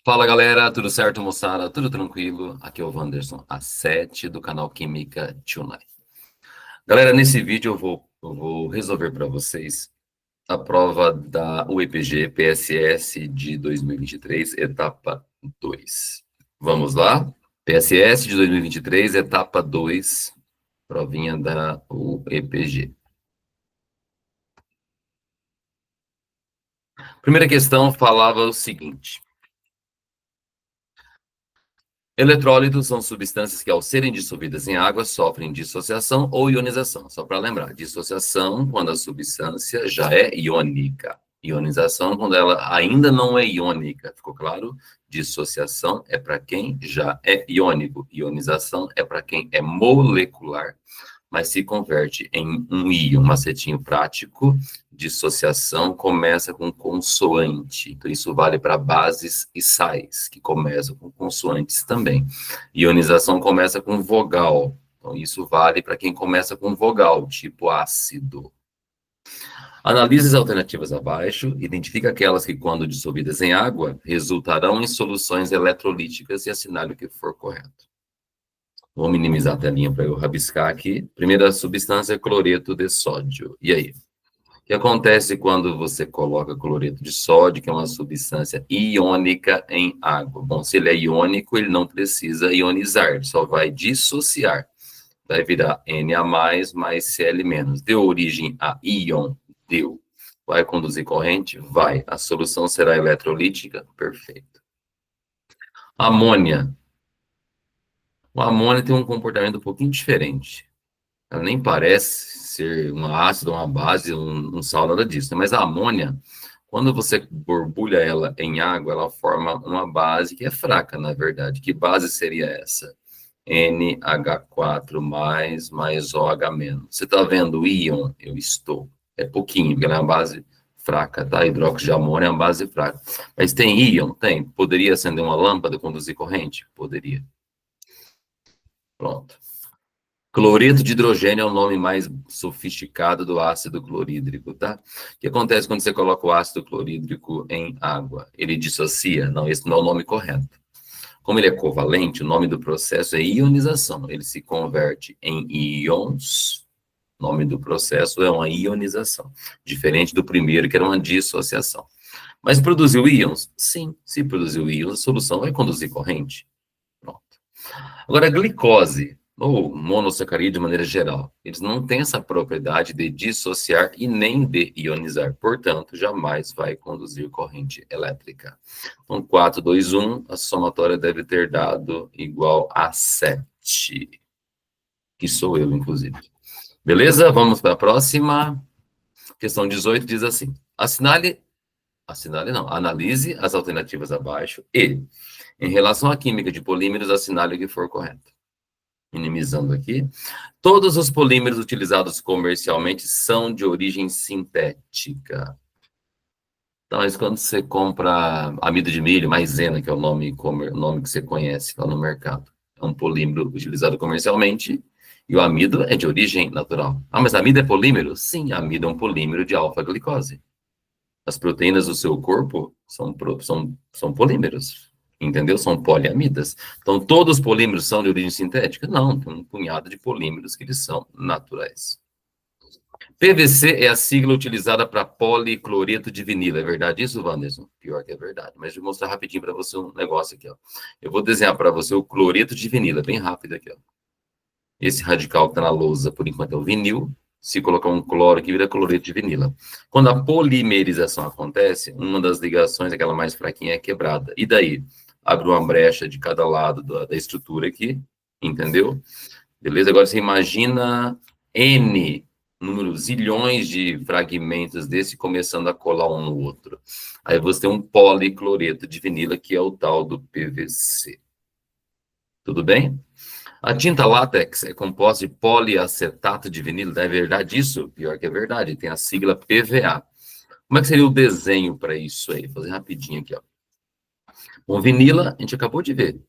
Fala galera, tudo certo, moçada? Tudo tranquilo? Aqui é o Wanderson A7 do canal Química Tonight. Galera, nesse vídeo eu vou resolver para vocês a prova da UEPG PSS de 2023, etapa 2. Vamos lá? PSS de 2023, etapa 2, provinha da UEPG. Primeira questão falava o seguinte: eletrólitos são substâncias que, ao serem dissolvidas em água, sofrem dissociação ou ionização. Só para lembrar, dissociação quando a substância já é iônica. Ionização quando ela ainda não é iônica. Ficou claro? Dissociação é para quem já é iônico. Ionização é para quem é molecular, mas se converte em um íon, um macetinho prático. Dissociação começa com consoante, então isso vale para bases e sais, que começam com consoantes também. Ionização começa com vogal, então isso vale para quem começa com vogal, tipo ácido. Analise as alternativas abaixo, identifica aquelas que, quando dissolvidas em água, resultarão em soluções eletrolíticas e assinale o que for correto. Vou minimizar a telinha para eu rabiscar aqui. Primeira substância, cloreto de sódio. E aí? O que acontece quando você coloca cloreto de sódio, que é uma substância iônica, em água? Bom, se ele é iônico, ele não precisa ionizar, ele só vai dissociar. Vai virar Na+, Cl-. Deu origem a íon? Deu. Vai conduzir corrente? Vai. A solução será eletrolítica? Perfeito. Amônia. O amônia tem um comportamento um pouquinho diferente. Ela nem parece ser um ácido, uma base, um sal, nada disso. Mas a amônia, quando você borbulha ela em água, ela forma uma base que é fraca, na verdade. Que base seria essa? NH4 mais OH-. Você está vendo o íon? Eu estou. É pouquinho, porque ela é uma base fraca, tá? Hidróxido de amônia é uma base fraca. Mas tem íon? Tem. Poderia acender uma lâmpada e conduzir corrente? Poderia. Pronto. Cloreto de hidrogênio é o nome mais sofisticado do ácido clorídrico, tá? O que acontece quando você coloca o ácido clorídrico em água? Ele dissocia? Não, esse não é o nome correto. Como ele é covalente, o nome do processo é ionização. Ele se converte em íons. O nome do processo é uma ionização. Diferente do primeiro, que era uma dissociação. Mas produziu íons? Sim, se produziu íons, a solução vai conduzir corrente. Pronto. Agora, a glicose, ou monossacarídeo de maneira geral, eles não têm essa propriedade de dissociar e nem de ionizar, portanto, jamais vai conduzir corrente elétrica. Então, 4, 2, 1, a somatória deve ter dado igual a 7, que sou eu, inclusive. Beleza? Vamos para a próxima. Questão 18 diz assim: analise as alternativas abaixo e, em relação à química de polímeros, assinale o que for correto. Minimizando aqui. Todos os polímeros utilizados comercialmente são de origem sintética. Então, mas quando você compra amido de milho, maisena, que é o nome que você conhece lá no mercado, é um polímero utilizado comercialmente, e o amido é de origem natural. Ah, mas amido é polímero? Sim, amido é um polímero de alfa-glicose. As proteínas do seu corpo são polímeros, entendeu? São poliamidas. Então, todos os polímeros são de origem sintética? Não, tem um punhado de polímeros que eles são naturais. PVC é a sigla utilizada para policloreto de vinilo. É verdade isso, Wanderson? Pior que é verdade. Mas vou mostrar rapidinho para você um negócio aqui, ó. Eu vou desenhar para você o cloreto de vinilo, é bem rápido aqui, ó. Esse radical que está na lousa, por enquanto, é o vinil. Se colocar um cloro aqui, vira cloreto de vinila. Quando a polimerização acontece, uma das ligações, aquela mais fraquinha, é quebrada. E daí? Abre uma brecha de cada lado da estrutura aqui, entendeu? Beleza? Agora você imagina N, números, zilhões de fragmentos desse começando a colar um no outro. Aí você tem um policloreto de vinila, que é o tal do PVC. Tudo bem? A tinta látex é composta de poliacetato de vinilo. É verdade isso? Pior que é verdade. Tem a sigla PVA. Como é que seria o desenho para isso aí? Vou fazer rapidinho aqui, ó. Bom, vinila, a gente acabou de ver.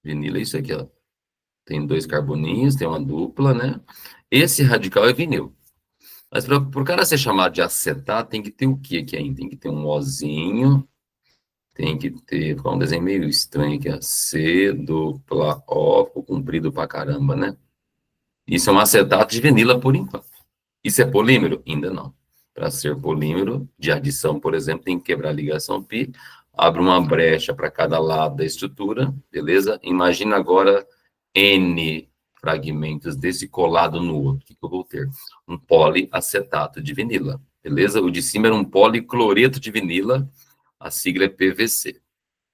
Vinila é isso aqui, ó. Tem 2 carboninhos, tem uma dupla, né? Esse radical é vinil. Mas para o cara ser chamado de acetato, tem que ter o que aqui ainda? Tem que ter um Ozinho, tem que ter, um desenho meio estranho aqui, ó, C dupla O, ficou comprido pra caramba, né? Isso é um acetato de vinila por enquanto. Isso é polímero? Ainda não. Para ser polímero de adição, por exemplo, tem que quebrar a ligação π, abre uma brecha para cada lado da estrutura, beleza? Imagina agora N fragmentos desse colado no outro. O que eu vou ter? Um poliacetato de vinila, beleza? O de cima era um policloreto de vinila, a sigla é PVC.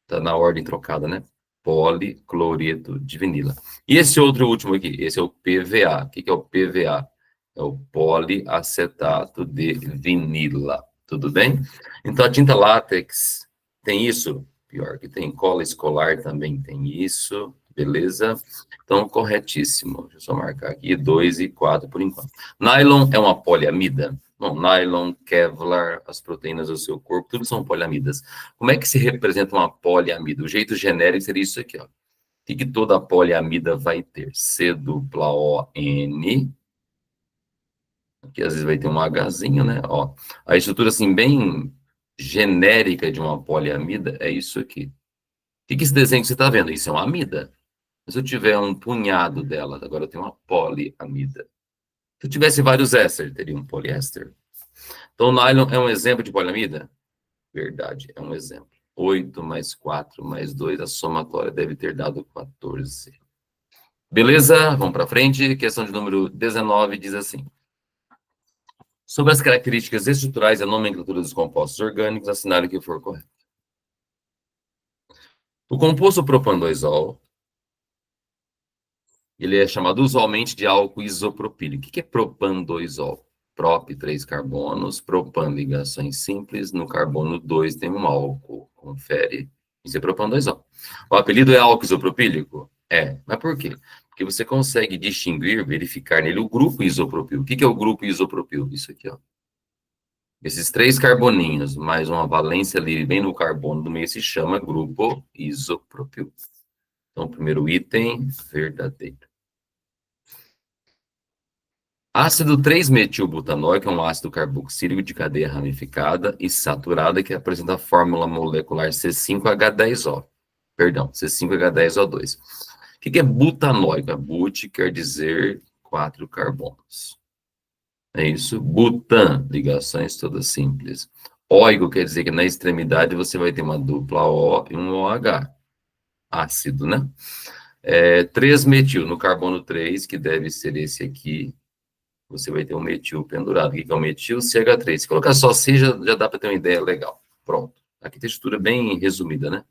Tá na ordem trocada, né? Policloreto de vinila. E esse outro último aqui, esse é o PVA. O que é o PVA? É o poliacetato de vinila. Tudo bem? Então, a tinta látex tem isso? Pior que tem. Cola escolar também tem isso. Beleza? Então, corretíssimo. Deixa eu só marcar aqui 2 e 4 por enquanto. Nylon é uma poliamida? Bom, nylon, Kevlar, as proteínas do seu corpo, tudo são poliamidas. Como é que se representa uma poliamida? O jeito genérico seria isso aqui, ó. O que toda poliamida vai ter? C dupla O N. Aqui às vezes vai ter um Hzinho, né? Ó, a estrutura assim bem genérica de uma poliamida é isso aqui. O que esse desenho que você está vendo? Isso é uma amida. Se eu tiver um punhado delas, agora eu tenho uma poliamida. Se eu tivesse vários éster, teria um poliéster. Então, o nylon é um exemplo de poliamida? Verdade, é um exemplo. 8 mais 4 mais 2, a somatória deve ter dado 14. Beleza? Vamos para frente. Questão de número 19 diz assim. Sobre as características estruturais e a nomenclatura dos compostos orgânicos, assinale o que for correto. O composto propan-2-ol, ele é chamado usualmente de álcool isopropílico. O que é propan-2-ol? Prop, 3 carbonos, propan, ligações simples, no carbono 2 tem um álcool, confere, isso é propan-2-ol. O apelido é álcool isopropílico? É, mas por quê? Porque você consegue distinguir, verificar nele o grupo isopropílico. O que é o grupo isopropílico? Isso aqui, ó. Esses 3 carboninhos, mais uma valência livre bem no carbono do meio, se chama grupo isopropílico. Então, primeiro item, verdadeiro. Ácido 3-metilbutanóico é um ácido carboxílico de cadeia ramificada e saturada que apresenta a fórmula molecular C5H10O. Perdão, C5H10O2. O que é butanóico? But quer dizer 4 carbonos. É isso. Butan, ligações todas simples. Óigo quer dizer que na extremidade você vai ter uma dupla O e um OH. Ácido, né? 3-metil, no carbono 3, que deve ser esse aqui, você vai ter um metil pendurado. O que é o metil? CH3. Se colocar só C, já dá para ter uma ideia legal. Pronto. Aqui textura bem resumida, né?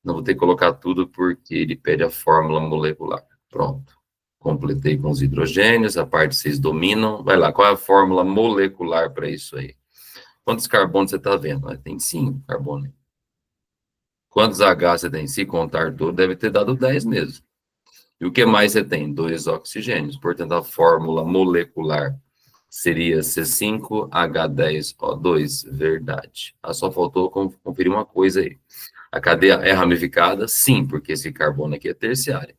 Não vou ter que colocar tudo porque ele pede a fórmula molecular. Pronto. Completei com os hidrogênios, a parte vocês dominam. Vai lá, qual é a fórmula molecular para isso aí? Quantos carbonos você está vendo? Tem 5 carbonos. Quantos H você tem? Se contar todo, deve ter dado 10 mesmo. E o que mais você tem? 2 oxigênios. Portanto, a fórmula molecular seria C5H10O2. Verdade. Só faltou conferir uma coisa aí. A cadeia é ramificada? Sim, porque esse carbono aqui é terciário.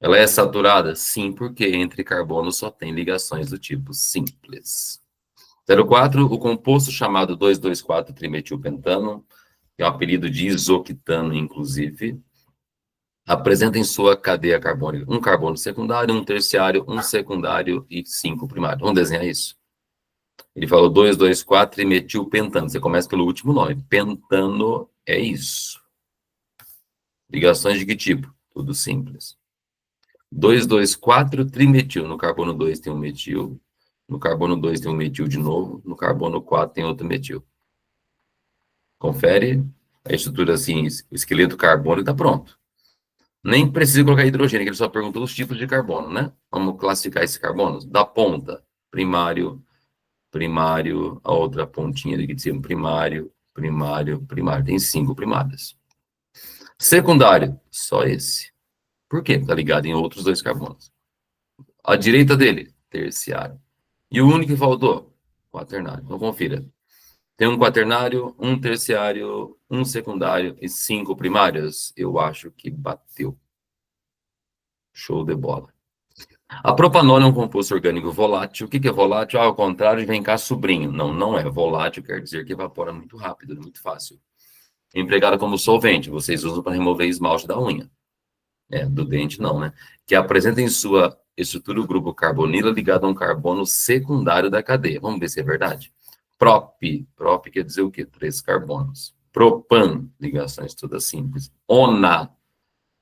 Ela é saturada? Sim, porque entre carbonos só tem ligações do tipo simples. 04, o composto chamado 2,2,4-trimetilpentano, que é um apelido de isoctano, inclusive, apresenta em sua cadeia carbônica um carbono secundário, um terciário, um secundário e 5 primários. Vamos desenhar isso? Ele falou 2,2,4-trimetilpentano. Você começa pelo último nome. Pentano é isso. Ligações de que tipo? Tudo simples. 2,2,4-trimetil. No carbono 2 tem um metil. No carbono 2 tem um metil de novo. No carbono 4 tem outro metil. Confere. A estrutura assim, o esqueleto carbônico está pronto. Nem precisa colocar hidrogênio, que ele só perguntou os tipos de carbono, né? Vamos classificar esses carbonos. Da ponta, primário, primário, a outra pontinha aqui de cima, primário, primário, primário. Tem 5 primários. Secundário, só esse. Por quê? Está ligado em outros 2 carbonos. A direita dele, terciário. E o único que faltou? Quaternário. Então, confira. Tem um quaternário, um terciário, um secundário e 5 primários. Eu acho que bateu. Show de bola. A propanol é um composto orgânico volátil. O que é volátil? Ao contrário, vem cá, sobrinho. Não, não é. Volátil quer dizer que evapora muito rápido, muito fácil. empregada como solvente, vocês usam para remover esmalte da unha. Do dente não, né? Que apresenta em sua estrutura o grupo carbonila ligado a um carbono secundário da cadeia. Vamos ver se é verdade. Prop quer dizer o quê? 3 carbonos. Propan, ligações todas simples. Ona,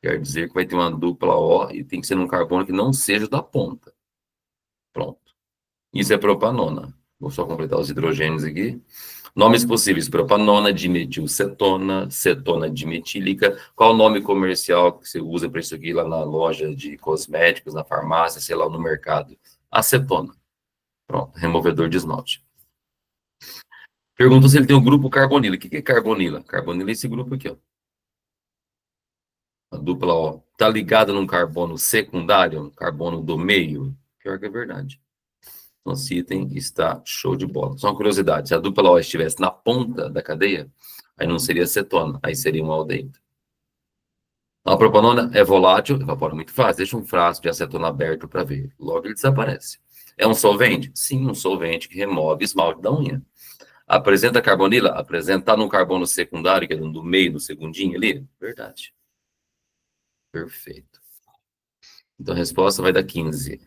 quer dizer que vai ter uma dupla O e tem que ser um carbono que não seja da ponta. Pronto. Isso é propanona. Vou só completar os hidrogênios aqui. Nomes possíveis: propanona, dimetilcetona, cetona dimetílica. Qual o nome comercial que você usa para isso aqui lá na loja de cosméticos, na farmácia, sei lá, no mercado? Acetona. Pronto, removedor de esmalte. Pergunta se ele tem o grupo carbonila. O que é carbonila? Carbonila é esse grupo aqui, ó. A dupla O. Está ligada num carbono secundário, um carbono do meio? Pior que é verdade. Nosso item está show de bola. Só uma curiosidade: se a dupla O estivesse na ponta da cadeia, aí não seria cetona, aí seria um aldeído. A propanona é volátil, evapora muito fácil. Deixa um frasco de acetona aberto para ver. Logo ele desaparece. É um solvente? Sim, um solvente que remove esmalte da unha. Apresenta carbonila? Apresenta no carbono secundário, que é do meio do segundinho ali? Verdade. Perfeito. Então a resposta vai dar 15.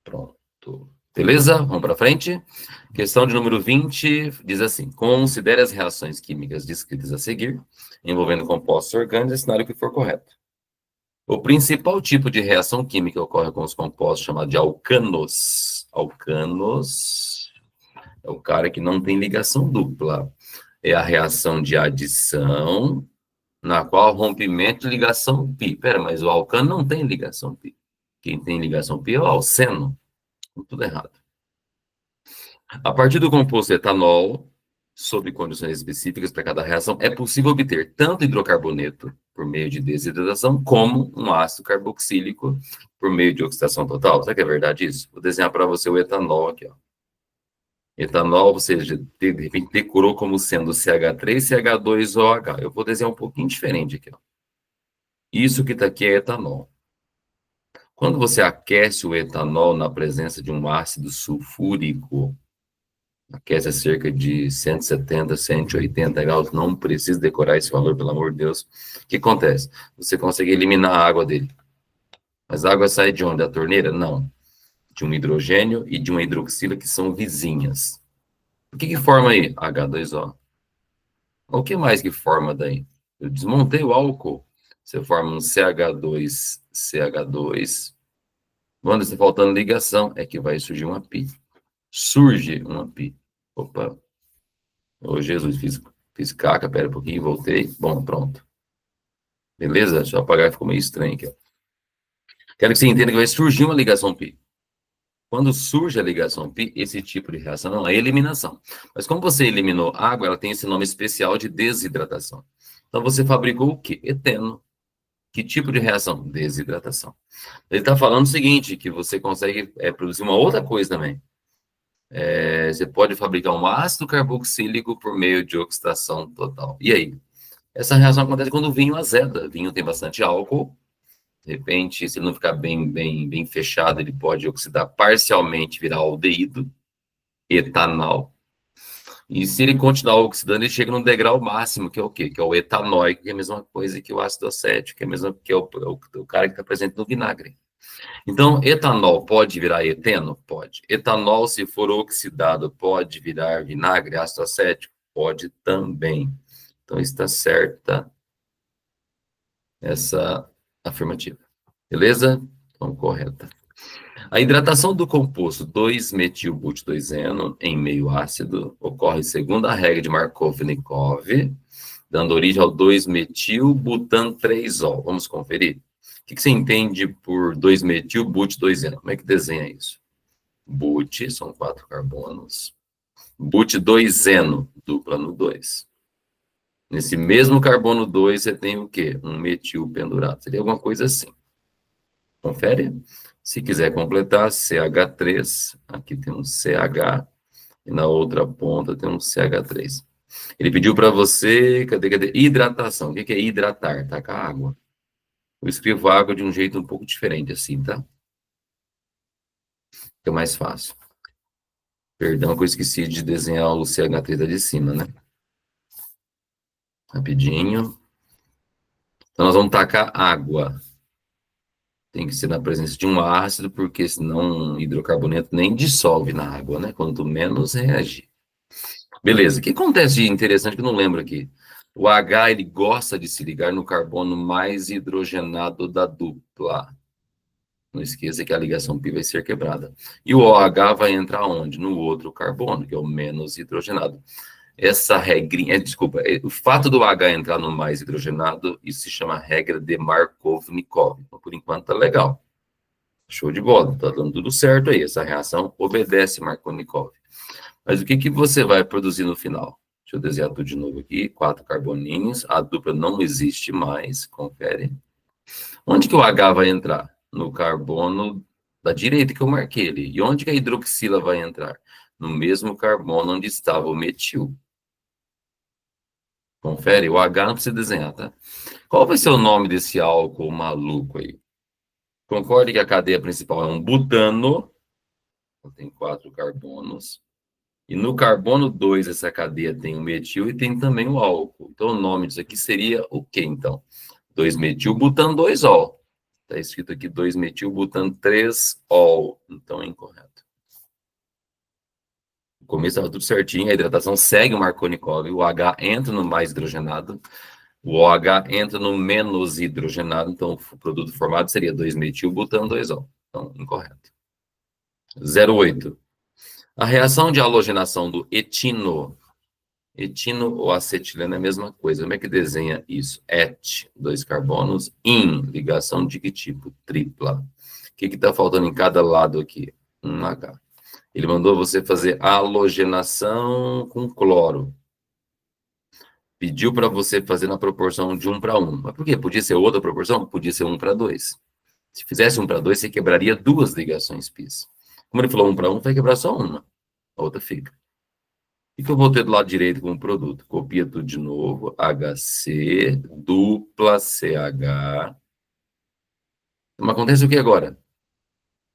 Pronto. Beleza? Vamos para frente. Questão de número 20 diz assim: considere as reações químicas descritas a seguir, envolvendo compostos orgânicos, e cenário que for correto. O principal tipo de reação química ocorre com os compostos chamados de alcanos. Alcanos é o cara que não tem ligação dupla. É a reação de adição, na qual rompimento de ligação pi. Pera, mas o alcano não tem ligação pi. Quem tem ligação pi é o alceno. Tudo errado. A partir do composto etanol, sob condições específicas para cada reação, é possível obter tanto hidrocarboneto por meio de desidratação, como um ácido carboxílico por meio de oxidação total. Será que é verdade isso? Vou desenhar para você o etanol aqui, ó. Etanol, você de repente decorou como sendo CH3, CH2OH. Eu vou desenhar um pouquinho diferente aqui, ó. Isso que está aqui é etanol. Quando você aquece o etanol na presença de um ácido sulfúrico, aquece a cerca de 170, 180 graus, não precisa decorar esse valor, pelo amor de Deus. O que acontece? Você consegue eliminar a água dele. Mas a água sai de onde? Da torneira? Não. De um hidrogênio e de uma hidroxila que são vizinhas. O que forma aí? H2O. O que mais que forma daí? Eu desmontei o álcool. Você forma um CH2, CH2. Quando está faltando ligação, é que vai surgir uma pi. Surge uma pi. Opa. Ô, Jesus, fiz caca, pera um pouquinho, voltei. Bom, pronto. Beleza? Deixa eu apagar, ficou meio estranho aqui. Ó. Quero que você entenda que vai surgir uma ligação pi. Quando surge a ligação pi, esse tipo de reação não é eliminação. Mas como você eliminou água, ela tem esse nome especial de desidratação. Então você fabricou o quê? Eteno. Que tipo de reação? Desidratação. Ele está falando o seguinte, que você consegue produzir uma outra coisa também. Você pode fabricar um ácido carboxílico por meio de oxidação total. E aí? Essa reação acontece quando o vinho azeda. O vinho tem bastante álcool. De repente, se ele não ficar bem fechado, ele pode oxidar parcialmente, virar aldeído, etanol. E se ele continuar oxidando, ele chega no degrau máximo, que é o quê? Que é o etanóico, que é a mesma coisa que o ácido acético, que é o cara que está presente no vinagre. Então, etanol pode virar eteno? Pode. Etanol, se for oxidado, pode virar vinagre, ácido acético? Pode também. Então, está certa essa afirmativa. Beleza? Então, correta. A hidratação do composto 2-metil-but-2-eno em meio ácido ocorre segundo a regra de Markovnikov, dando origem ao 2-metil-butan-3-ol. Vamos conferir? O que você entende por 2-metil-but-2-eno? Como é que desenha isso? But, são 4 carbonos. But-2-eno, dupla no 2. Nesse mesmo carbono 2, você tem o quê? Um metil pendurado. Seria alguma coisa assim. Confere? Se quiser completar, CH3, aqui tem um CH, e na outra ponta tem um CH3. Ele pediu para você, cadê? Hidratação. O que é hidratar? Tá com a água. Eu escrevo água de um jeito um pouco diferente assim, tá? Fica mais fácil. Perdão que eu esqueci de desenhar o CH3 da de cima, né? Rapidinho. Então, nós vamos tacar água. Tem que ser na presença de um ácido, porque senão o hidrocarboneto nem dissolve na água, né? Quanto menos reagir. Beleza. O que acontece de interessante que eu não lembro aqui? O H, ele gosta de se ligar no carbono mais hidrogenado da dupla. Não esqueça que a ligação π vai ser quebrada. E o OH vai entrar onde? No outro carbono, que é o menos hidrogenado. Essa regrinha, desculpa, o fato do H entrar no mais hidrogenado, isso se chama regra de Markov-Nikov. Então, por enquanto, tá legal. Show de bola, tá dando tudo certo aí. Essa reação obedece Markov-Nikov. Mas o que que você vai produzir no final? Deixa eu desenhar tudo de novo aqui. 4 carboninhos. A dupla não existe mais. Confere. Onde que o H vai entrar? No carbono da direita que eu marquei ali. E onde que a hidroxila vai entrar? No mesmo carbono onde estava o metil. Confere. O H não precisa desenhar, tá? Qual vai ser o nome desse álcool maluco aí? Concorde que a cadeia principal é um butano. Tem 4 carbonos. E no carbono 2, essa cadeia tem o metil e tem também o álcool. Então, o nome disso aqui seria o quê, então? 2-metil-butano 2-ol. Está escrito aqui 2-metil-butano 3-ol. Então, é incorreto. No começo estava tudo certinho, a hidratação segue o Markov-Nikov, o H entra no mais hidrogenado, o OH entra no menos hidrogenado, então o produto formado seria 2-metil-butano 2-ol. Então, incorreto. 0,8. A reação de halogenação do etino ou acetileno é a mesma coisa. Como é que desenha isso? Et, 2 carbonos, in, ligação de que tipo? Tripla. O que está faltando em cada lado aqui? Um H. Ele mandou você fazer halogenação com cloro. Pediu para você fazer na proporção de 1 para 1. Mas por quê? Podia ser outra proporção? Podia ser 1 para 2. Se fizesse 1 para 2, você quebraria 2 ligações π. Como ele falou 1 para 1, vai quebrar só uma. A outra fica. O que eu vou ter do lado direito como produto? Copia tudo de novo. HC, dupla CH. Mas acontece o que agora?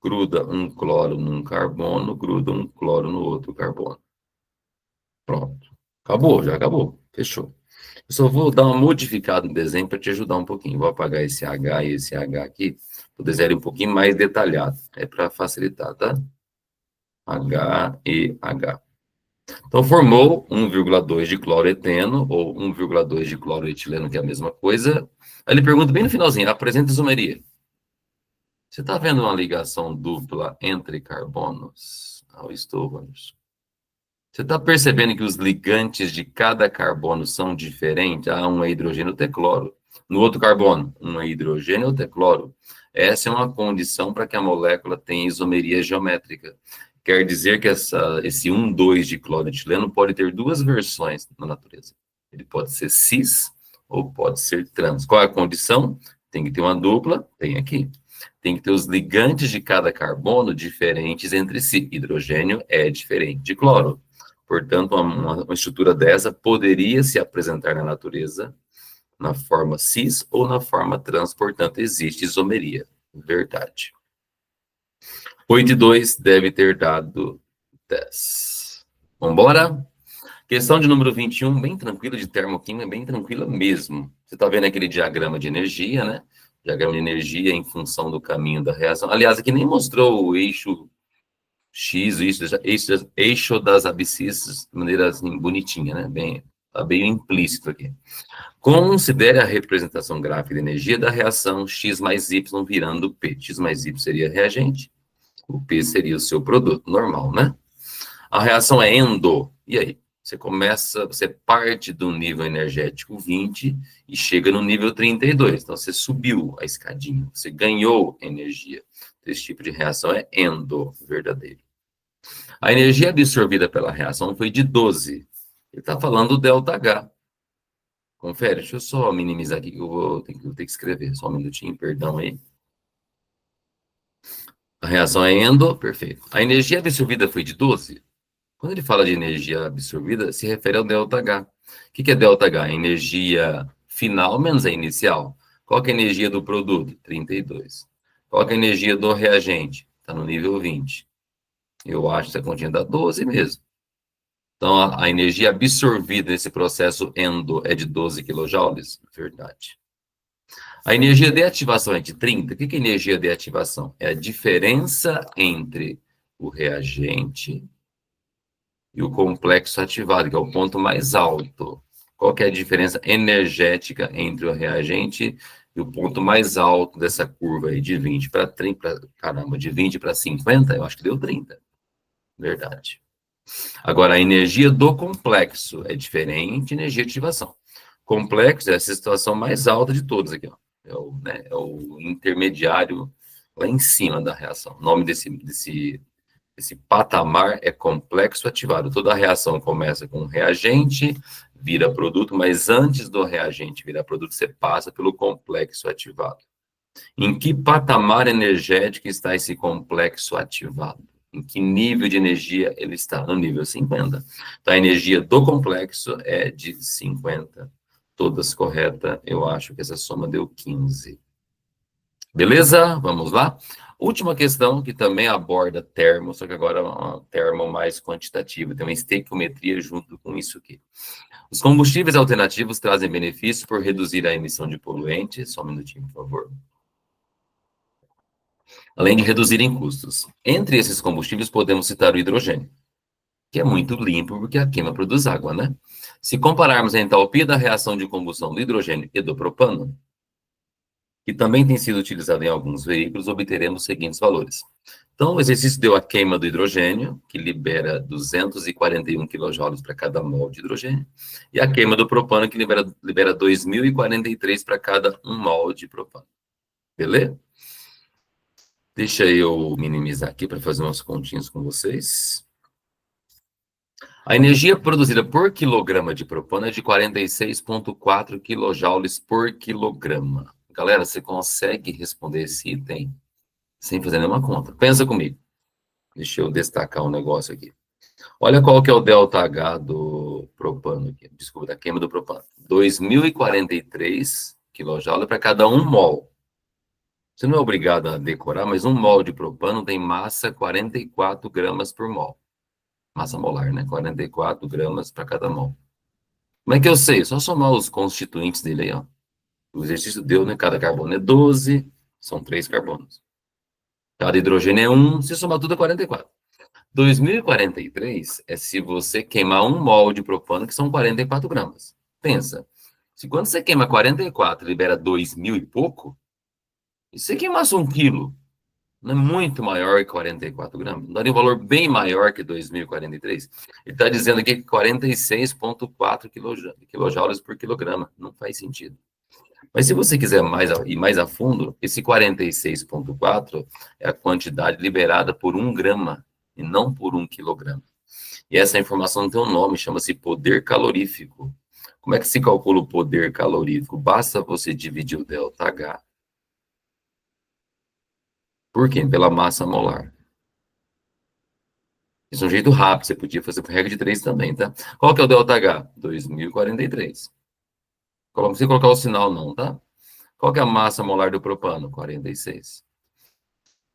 Gruda um cloro num carbono, gruda um cloro no outro carbono. Pronto. Acabou, já acabou. Fechou. Eu só vou dar uma modificada no desenho para te ajudar um pouquinho. Vou apagar esse H e esse H aqui. O desenho um pouquinho mais detalhado. É para facilitar, tá? H e H. Então, formou 1,2 de cloroeteno, ou 1,2 de cloroetileno, que é a mesma coisa. Aí ele pergunta bem no finalzinho, apresenta isomeria. Você está vendo uma ligação dupla entre carbonos? Estou, Anderson. Você está percebendo que os ligantes de cada carbono são diferentes? Um é hidrogênio, outro é cloro. No outro carbono, um é hidrogênio, outro é cloro. Essa é uma condição para que a molécula tenha isomeria geométrica. Quer dizer que esse 1,2 de cloroetileno pode ter duas versões na natureza. Ele pode ser cis ou pode ser trans. Qual é a condição? Tem que ter uma dupla, tem aqui. Tem que ter os ligantes de cada carbono diferentes entre si. Hidrogênio é diferente de cloro. Portanto, uma estrutura dessa poderia se apresentar na natureza na forma cis ou na forma trans. Portanto, existe isomeria. Verdade. 8,2 deve ter dado 10. Vamos embora? Questão de número 21, bem tranquila de termoquímica, bem tranquila mesmo. Você está vendo aquele diagrama de energia, né? Diagrama de energia em função do caminho da reação. Aliás, aqui nem mostrou o eixo X, o eixo das abscissas de maneira assim, bonitinha, né? Tá bem implícito aqui. Considere a representação gráfica de energia da reação X mais Y virando P. X mais Y seria reagente. O P seria o seu produto, normal, né? A reação é endo. E aí? Você parte do nível energético 20 e chega no nível 32. Então, você subiu a escadinha, você ganhou energia. Esse tipo de reação é endo, verdadeiro. A energia absorvida pela reação foi de 12. Ele está falando do ΔH. Confere, deixa eu só minimizar aqui que eu vou ter que escrever. Só um minutinho, perdão aí. A reação é endo, perfeito. A energia absorvida foi de 12. Quando ele fala de energia absorvida, se refere ao ΔH. O que é ΔH? A energia final menos a inicial. Qual que é a energia do produto? 32. Qual que é a energia do reagente? Está no nível 20. Eu acho que essa continha dá 12 mesmo. Então, a energia absorvida nesse processo endo é de 12 quilojoules? Verdade. A energia de ativação é de 30. O que é energia de ativação? É a diferença entre o reagente e o complexo ativado, que é o ponto mais alto. Qual que é a diferença energética entre o reagente e o ponto mais alto dessa curva aí, de 20 para 30, caramba, de 20 para 50, eu acho que deu 30. Verdade. Agora, a energia do complexo é diferente de energia de ativação. Complexo é essa situação mais alta de todas aqui, ó. É o intermediário lá em cima da reação. O nome esse patamar é complexo ativado. Toda a reação começa com um reagente, vira produto, mas antes do reagente virar produto, você passa pelo complexo ativado. Em que patamar energético está esse complexo ativado? Em que nível de energia ele está? No nível 50. Então, a energia do complexo é de 50. Todas corretas. Eu acho que essa soma deu 15. Beleza? Vamos lá? Última questão, que também aborda termo, só que agora é um termo mais quantitativo, tem uma estequiometria junto com isso aqui. Os combustíveis alternativos trazem benefícios por reduzir a emissão de poluentes, só um minutinho, por favor, além de reduzirem custos. Entre esses combustíveis, podemos citar o hidrogênio, que é muito limpo porque a queima produz água, né? Se compararmos a entalpia da reação de combustão do hidrogênio e do propano, que também tem sido utilizado em alguns veículos, obteremos os seguintes valores. Então, o exercício deu a queima do hidrogênio, que libera 241 kJ para cada mol de hidrogênio, e a queima do propano, que libera 2.043 para cada 1 mol de propano. Beleza? Deixa eu minimizar aqui para fazer umas continhas com vocês. A energia produzida por quilograma de propano é de 46,4 kJ por quilograma. Galera, você consegue responder esse item sem fazer nenhuma conta? Pensa comigo. Deixa eu destacar um negócio aqui. Olha qual que é o ΔH do propano aqui. Desculpa, da queima do propano. 2.043 kJ para cada 1 mol. Você não é obrigado a decorar, mas 1 mol de propano tem massa 44 gramas por mol. Massa molar, né? 44 gramas para cada mol. Como é que eu sei? Só somar os constituintes dele aí, ó. O exercício deu, né? Cada carbono é 12, são 3 carbonos. Cada hidrogênio é 1, se somar tudo é 44. 2043 é se você queimar 1 mol de propano, que são 44 gramas. Pensa, se quando você queima 44 libera 2.000 e pouco, e se você queimasse 1 quilo, não é muito maior que 44 gramas? Não daria um valor bem maior que 2043? Ele está dizendo aqui que 46,4 quilojoules por quilograma. Não faz sentido. Mas se você quiser ir mais a fundo, esse 46,4 é a quantidade liberada por 1 grama e não por 1 quilograma. E essa informação tem um nome, chama-se poder calorífico. Como é que se calcula o poder calorífico? Basta você dividir o ΔH por quê? Pela massa molar. Isso é um jeito rápido, você podia fazer por regra de 3 também, tá? Qual que é o ΔH? 2043. Não precisa colocar o sinal não, tá? Qual que é a massa molar do propano? 46.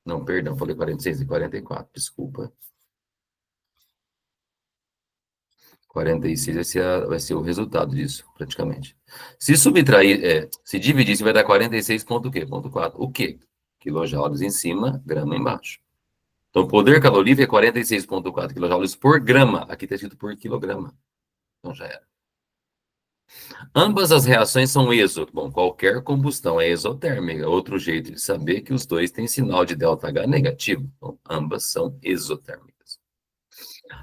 Não, perdão, falei 46 e 44, desculpa. 46 vai ser o resultado disso, praticamente. Se subtrair, se dividir, isso vai dar 46 ponto o quê? Ponto 4. O quê? Quilojoules em cima, grama embaixo. Então, o poder calorífico é 46,4 quilojoules por grama. Aqui está escrito por quilograma. Então, já era. Ambas as reações são Bom, qualquer combustão é exotérmica. Outro jeito de saber que os dois têm sinal de ΔH negativo. Então, ambas são exotérmicas.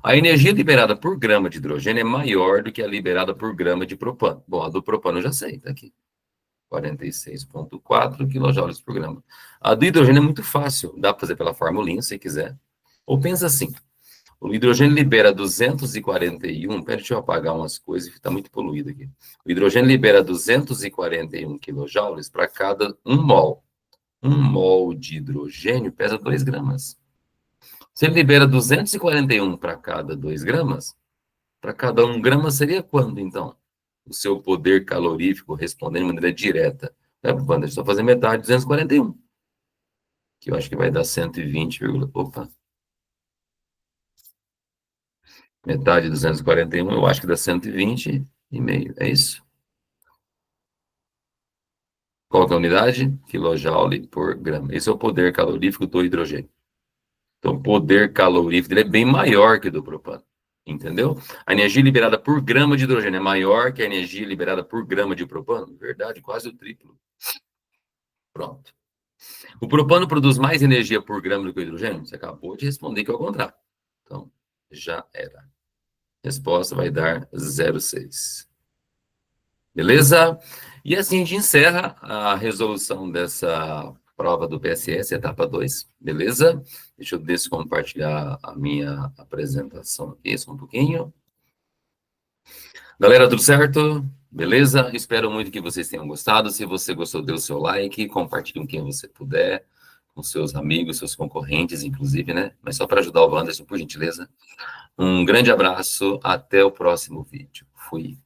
A energia liberada por grama de hidrogênio é maior do que a liberada por grama de propano. Bom, a do propano eu já sei, está aqui. 46,4 kJ por grama. A do hidrogênio é muito fácil. Dá para fazer pela formulinha, se quiser. Ou pensa assim. O hidrogênio libera 241... Pera, deixa eu apagar umas coisas, que está muito poluído aqui. O hidrogênio libera 241 quilojoules para cada 1 mol. 1 mol de hidrogênio pesa 2 gramas. Se ele libera 241 para cada 2 gramas, para cada 1 grama seria quanto, então? O seu poder calorífico respondendo de maneira direta. Wanda, só fazer metade, 241. Que eu acho que vai dar 120, opa. Metade de 241, eu acho que dá 120,5, é isso? Qual que é a unidade? Kilojoule por grama. Esse é o poder calorífico do hidrogênio. Então, o poder calorífico dele é bem maior que o do propano. Entendeu? A energia liberada por grama de hidrogênio é maior que a energia liberada por grama de propano? Verdade, quase o triplo. Pronto. O propano produz mais energia por grama do que o hidrogênio? Você acabou de responder que é o contrário. Então, já era. Resposta vai dar 0,6. Beleza? E assim a gente encerra a resolução dessa prova do PSS, etapa 2. Beleza? Deixa eu descompartilhar a minha apresentação aqui, só um pouquinho. Galera, tudo certo? Beleza? Espero muito que vocês tenham gostado. Se você gostou, dê o seu like, compartilhe com quem você puder, com seus amigos, seus concorrentes, inclusive, né? Mas só para ajudar o Wanderson, por gentileza. Um grande abraço, até o próximo vídeo. Fui.